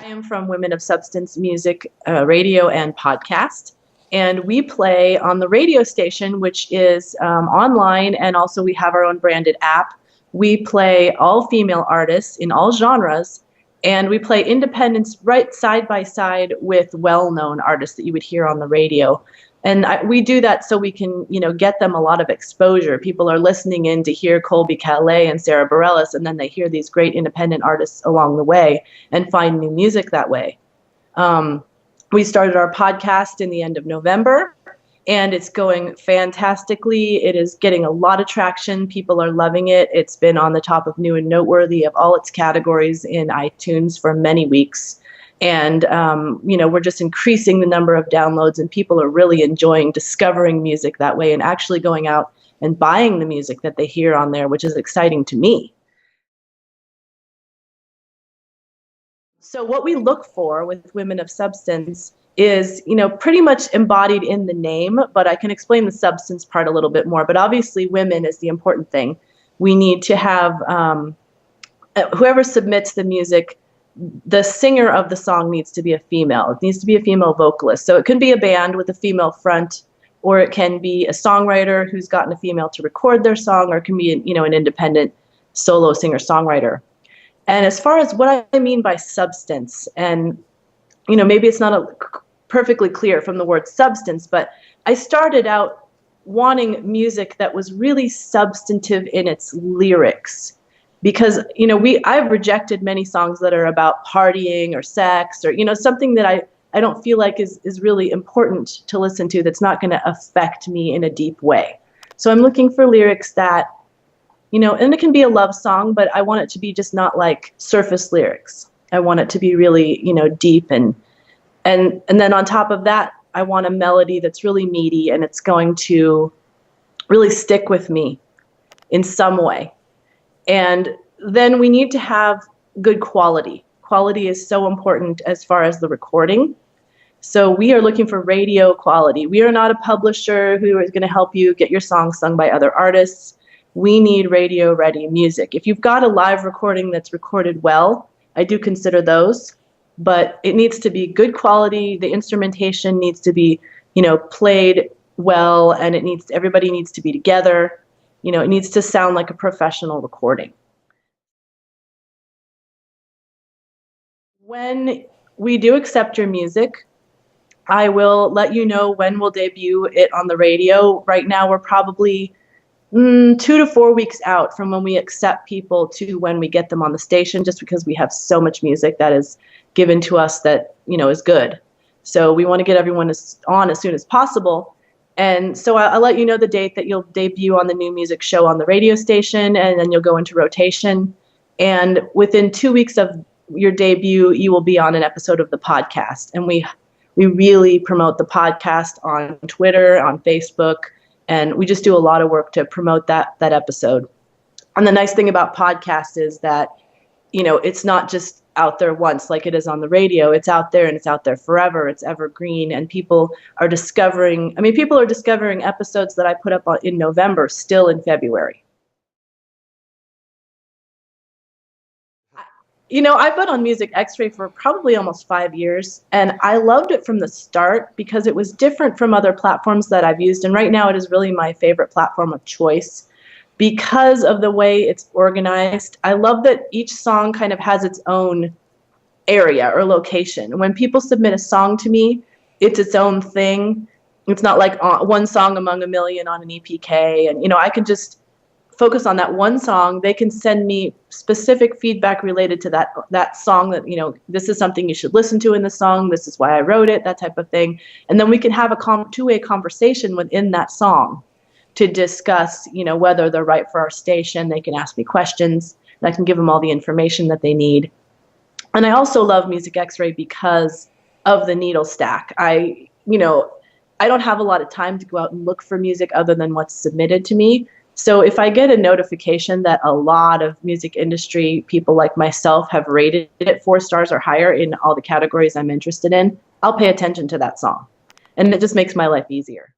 am from Women of Substance Music Radio and Podcast, and we play on the radio station, which is online, and also we have our own branded app. We play all female artists in all genres, and we play independents right side by side with well-known artists that you would hear on the radio. And we do that so we can, get them a lot of exposure. People are listening in to hear Colby Calais and Sarah Bareilles, and then they hear these great independent artists along the way and find new music that way. We started our podcast in the end of November, and it's going fantastically. It is getting a lot of traction. People are loving it. It's been on the top of new and noteworthy of all its categories in iTunes for many weeks. And, we're just increasing the number of downloads, and people are really enjoying discovering music that way and actually going out and buying the music that they hear on there, which is exciting to me. So what we look for with Women of Substance is, pretty much embodied in the name, but I can explain the substance part a little bit more. But obviously women is the important thing. We need to have whoever submits the music, the singer of the song needs to be a female. It needs to be a female vocalist. So it can be a band with a female front, or it can be a songwriter who's gotten a female to record their song, or it can be an independent solo singer-songwriter. And as far as what I mean by substance, and maybe it's not perfectly clear from the word substance, but I started out wanting music that was really substantive in its lyrics. Because, I've rejected many songs that are about partying or sex or, something that I don't feel like is really important to listen to, that's not going to affect me in a deep way. So I'm looking for lyrics that, and it can be a love song, but I want it to be just not like surface lyrics. I want it to be really, deep. And then on top of that, I want a melody that's really meaty, and it's going to really stick with me in some way. And then we need to have good quality. Quality is so important as far as the recording. So we are looking for radio quality. We are not a publisher who is going to help you get your song sung by other artists. We need radio-ready music. If you've got a live recording that's recorded well, I do consider those, but it needs to be good quality. The instrumentation needs to be, played well, and everybody needs to be together. It needs to sound like a professional recording. When we do accept your music, I will let you know when we'll debut it on the radio. Right now, we're probably 2 to 4 weeks out from when we accept people to when we get them on the station, just because we have so much music that is given to us that, is good. So we want to get everyone on as soon as possible. And so I'll let you know the date that you'll debut on the new music show on the radio station, and then you'll go into rotation. And within 2 weeks of your debut, you will be on an episode of the podcast. And we really promote the podcast on Twitter, on Facebook, and we just do a lot of work to promote that episode. And the nice thing about podcasts is that, it's not just out there once like it is on the radio. It's out there, and it's out there forever. It's evergreen, and people are discovering episodes that I put up in November still in February. I've been on Music Xray for probably almost 5 years, and I loved it from the start because it was different from other platforms that I've used, and right now it is really my favorite platform of choice because of the way it's organized. I love that each song kind of has its own area or location. When people submit a song to me, it's its own thing. It's not like one song among a million on an EPK, and I can just focus on that one song. They can send me specific feedback related to that song, that this is something you should listen to in the song, this is why I wrote it, that type of thing. And then we can have a two-way conversation within that song to discuss whether they're right for our station. They can ask me questions, and I can give them all the information that they need. And I also love Music Xray because of the needle stack. I don't have a lot of time to go out and look for music other than what's submitted to me. So if I get a notification that a lot of music industry people like myself have rated it 4 stars or higher in all the categories I'm interested in, I'll pay attention to that song. And it just makes my life easier.